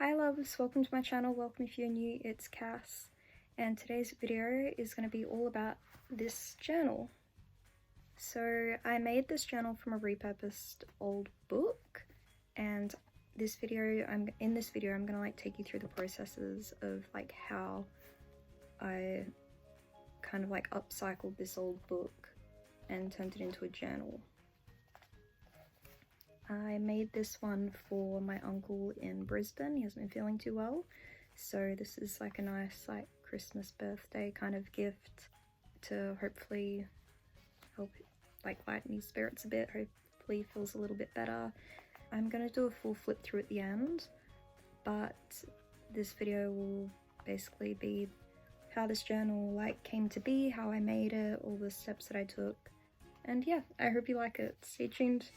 Hi loves, welcome to my channel. Welcome if you're new, it's Cass, and today's video is going to be all about this journal. So I made this journal from a repurposed old book, and in this video I'm going to like take you through the processes of like how I kind of like upcycled this old book and turned it into a journal. I made this one for my uncle in Brisbane. He hasn't been feeling too well, so this is like a nice like Christmas birthday kind of gift to hopefully help like lighten his spirits a bit. Hopefully he feels a little bit better. I'm gonna do a full flip through at the end, but this video will basically be how this journal like came to be, how I made it, all the steps that I took, and yeah, I hope you like it. Stay tuned.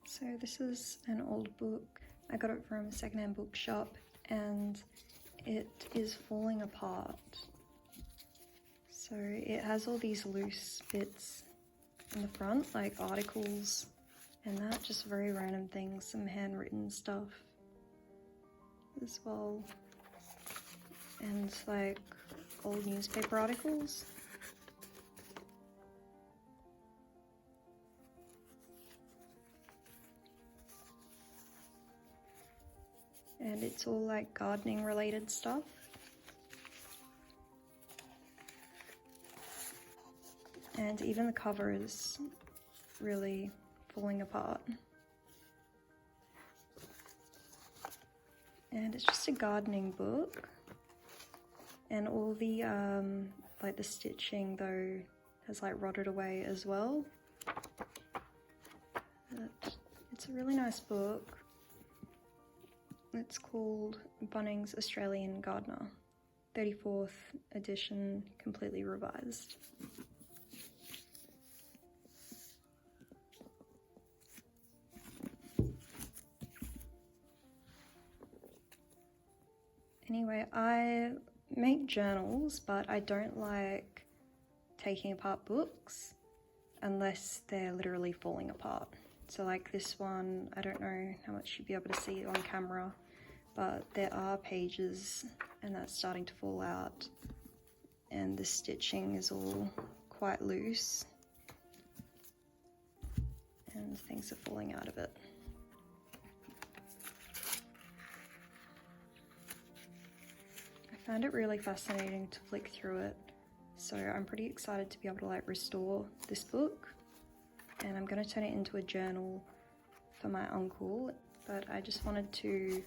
So this is an old book. I got it from a secondhand bookshop and it is falling apart. So it has all these loose bits in the front, like articles and that, just very random things, some handwritten stuff as well, and like old newspaper articles. And it's all like gardening related stuff. And even the cover is really falling apart. And it's just a gardening book. And all the like the stitching though has like rotted away as well. But it's a really nice book. It's called Bunnings Australian Gardener, 34th edition, completely revised. Anyway, I make journals, but I don't like taking apart books unless they're literally falling apart. So like this one, I don't know how much you'll be able to see it on camera, but there are pages and that's starting to fall out and the stitching is all quite loose and things are falling out of it. I found it really fascinating to flick through it, so I'm pretty excited to be able to like restore this book, and I'm going to turn it into a journal for my uncle. But I just wanted to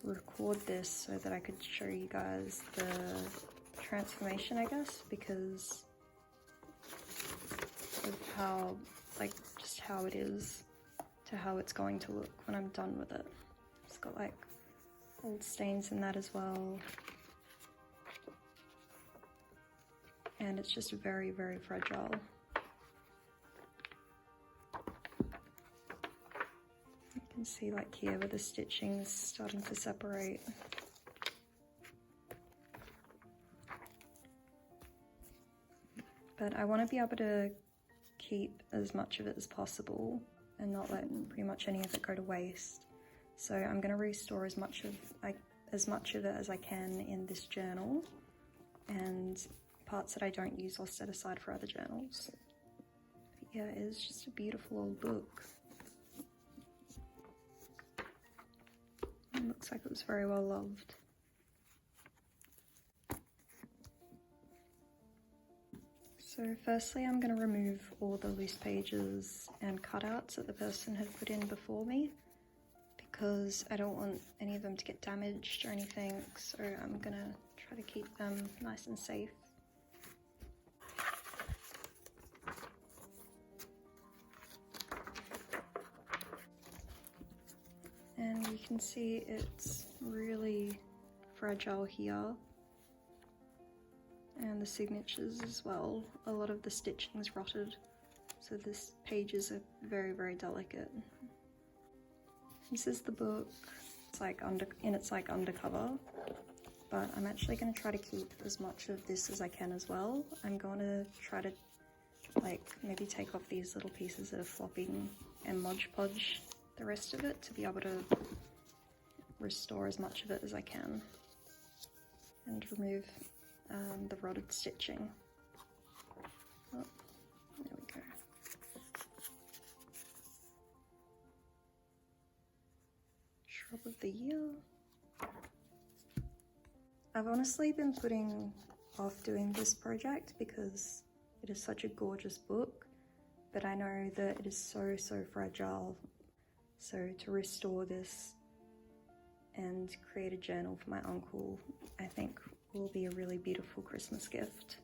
record this so that I could show you guys the transformation, I guess, because of how, like, just how it is to how it's going to look when I'm done with it. It's got like old stains in that as well, and it's just very, very fragile. You can see like here where the stitching is starting to separate. But I want to be able to keep as much of it as possible and not let pretty much any of it go to waste. So I'm going to restore as much of it as I can in this journal, and parts that I don't use I'll set aside for other journals. But yeah, it's just a beautiful old book. It looks like it was very well loved. So firstly I'm going to remove all the loose pages and cutouts that the person had put in before me, because I don't want any of them to get damaged or anything, so I'm going to try to keep them nice and safe. And you can see it's really fragile here, and the signatures as well. A lot of the stitching's rotted, so this pages are very, very delicate. This is the book. It's like undercover, but I'm actually going to try to keep as much of this as I can as well. I'm going to try to like maybe take off these little pieces that are flopping and Mod Podge the rest of it to be able to restore as much of it as I can and remove the rotted stitching. Oh, there we go. Shrub of the Year. I've honestly been putting off doing this project because it is such a gorgeous book, but I know that it is so fragile. So to restore this and create a journal for my uncle, I think will be a really beautiful Christmas gift.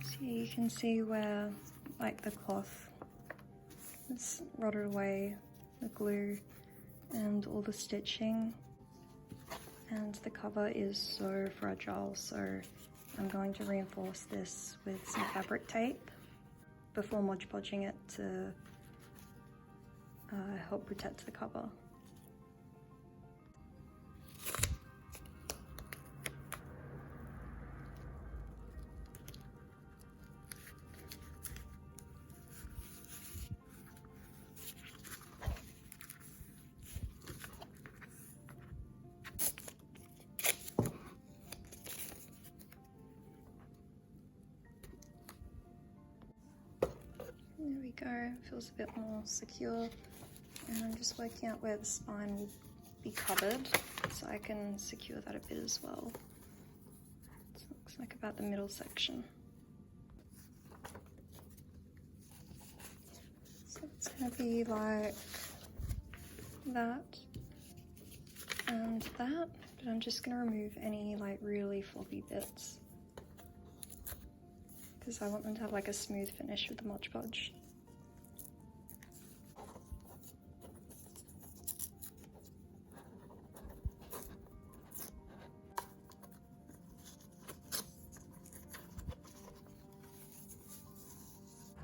So you can see where like the cloth has rotted away, the glue and all the stitching, and the cover is so fragile, so I'm going to reinforce this with some fabric tape before Mod Podging it to help protect the cover. There we go, feels a bit more secure, and I'm just working out where the spine will be covered so I can secure that a bit as well. It looks like about the middle section. So it's going to be like that and that, but I'm just going to remove any like really floppy bits because I want them to have like a smooth finish with the Mod Podge.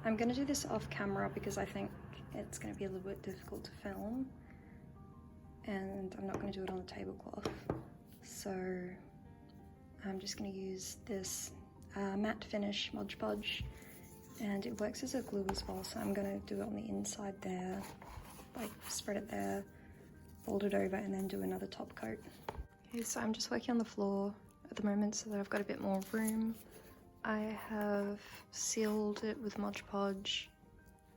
I'm going to do this off camera because I think it's going to be a little bit difficult to film, and I'm not going to do it on the tablecloth. So I'm just going to use this matte finish Mod Podge, and it works as a glue as well, so I'm going to do it on the inside there, like spread it there, fold it over, and then do another top coat. Okay, so I'm just working on the floor at the moment so that I've got a bit more room. I have sealed it with Mod Podge.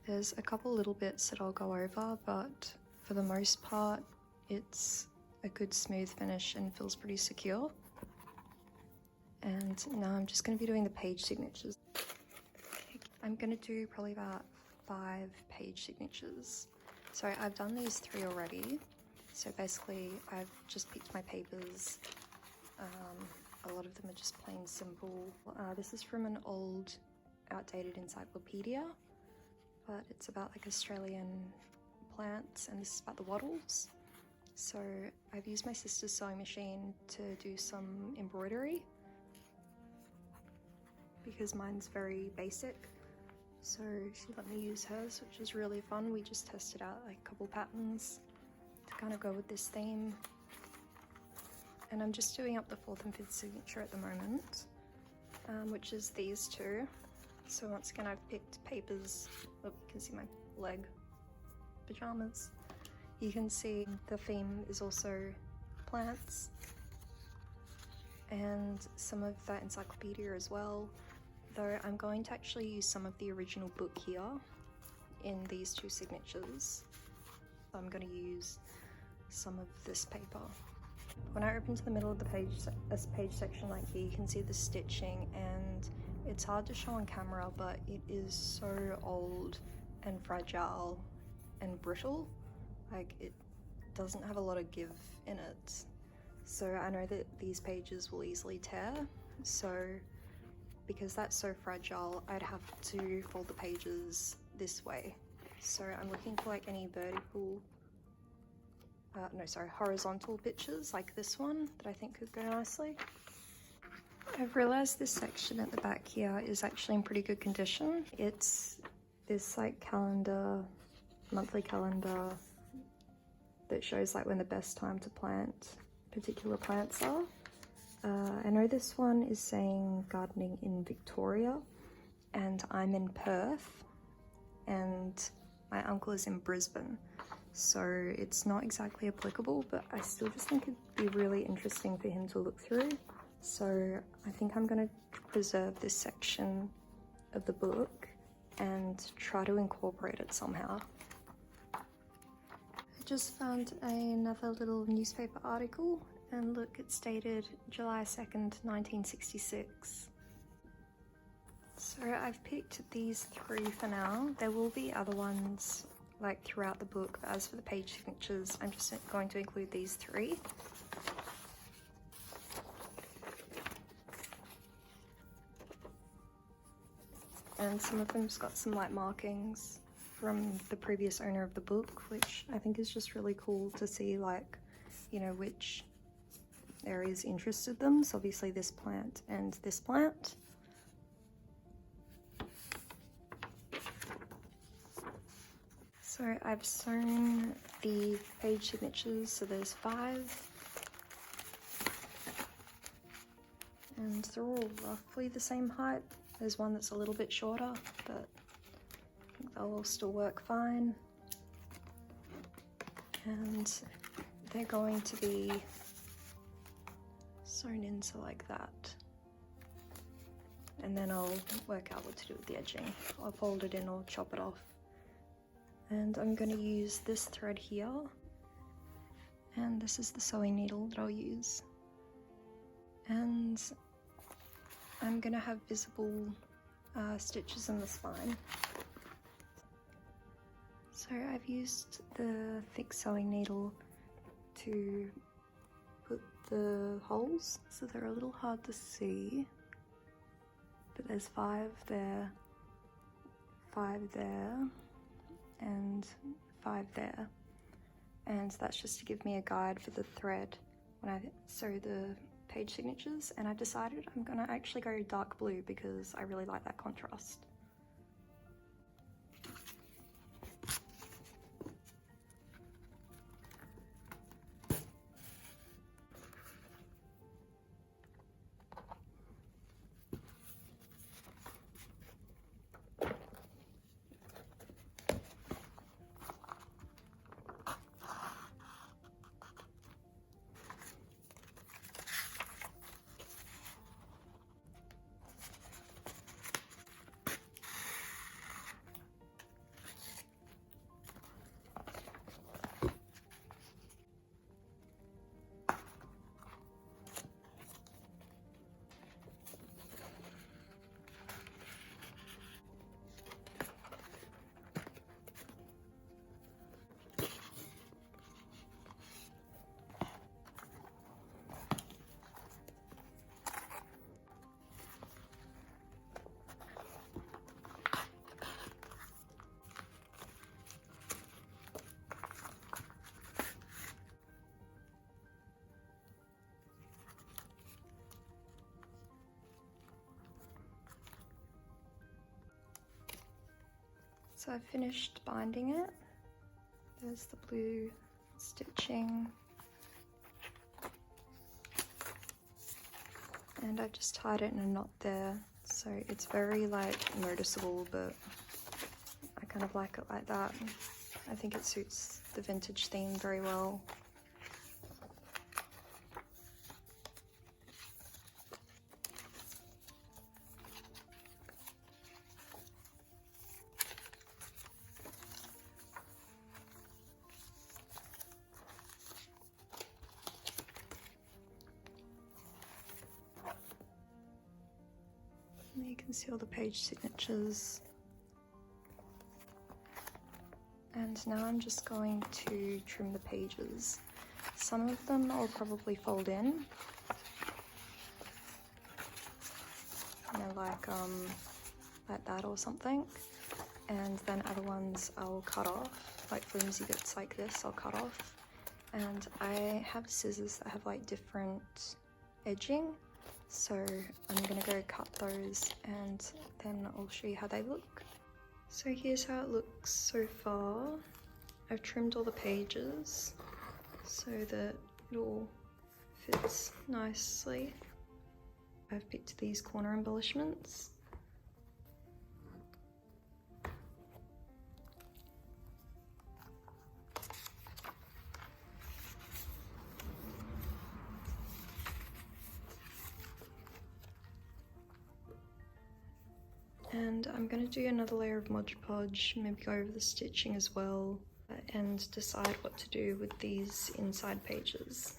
There's a couple little bits that I'll go over, but for the most part it's a good smooth finish and feels pretty secure. And now I'm just going to be doing the page signatures. Okay, I'm going to do probably about 5 page signatures. So I've done these 3 already. So basically I've just picked my papers. A lot of them are just plain simple. This is from an old, outdated encyclopedia, but it's about like Australian plants, and this is about the wattles. So I've used my sister's sewing machine to do some embroidery because mine's very basic. So she let me use hers, which is really fun. We just tested out like a couple patterns to kind of go with this theme. And I'm just doing up the 4th and 5th signature at the moment, which is these 2. So once again, I've picked papers. Oh, you can see my leg pajamas. You can see the theme is also plants and some of that encyclopedia as well, though I'm going to actually use some of the original book here in these 2 signatures. I'm going to use some of this paper. When I open to the middle of the page, this page section like here, you can see the stitching, and it's hard to show on camera, but it is so old and fragile and brittle. Like, it doesn't have a lot of give in it. So I know that these pages will easily tear, so because that's so fragile, I'd have to fold the pages this way. So I'm looking for like any vertical horizontal pictures like this one that I think could go nicely. I've realized this section at the back here is actually in pretty good condition. It's this like calendar, monthly calendar that shows like when the best time to plant particular plants are. I know this one is saying gardening in Victoria, and I'm in Perth, and my uncle is in Brisbane, so it's not exactly applicable, but I still just think it'd be really interesting for him to look through. So I think I'm going to preserve this section of the book and try to incorporate it somehow. I just found another little newspaper article, and look, it's dated July 2nd, 1966. So I've picked these 3 for now. There will be other ones like throughout the book, but as for the page signatures, I'm just going to include these 3. And some of them's got some like markings from the previous owner of the book, which I think is just really cool to see, like, you know, which areas interested them. So obviously this plant and this plant. So I've sewn the page signatures, so there's 5. And they're all roughly the same height. There's one that's a little bit shorter, but I think they'll all still work fine. And they're going to be sewn into like that. And then I'll work out what to do with the edging. I'll fold it in or chop it off. And I'm going to use this thread here. And this is the sewing needle that I'll use. And I'm going to have visible stitches in the spine. So I've used the thick sewing needle to put the holes, so they're a little hard to see, but there's 5 there, 5 there, and 5 there. And that's just to give me a guide for the thread when I sew the page signatures, and I've decided I'm gonna actually go dark blue because I really like that contrast. So I've finished binding it. There's the blue stitching. And I've just tied it in a knot there. So it's very like noticeable, but I kind of like it like that. I think it suits the vintage theme very well. You can see all the page signatures. And now I'm just going to trim the pages. Some of them I'll probably fold in. You know, like that or something. And then other ones I'll cut off, like flimsy bits like this I'll cut off. And I have scissors that have like different edging. So I'm gonna go cut those and then I'll show you how they look. So here's how it looks so far. I've trimmed all the pages so that it all fits nicely. I've picked these corner embellishments. And I'm going to do another layer of Mod Podge, maybe go over the stitching as well, and decide what to do with these inside pages.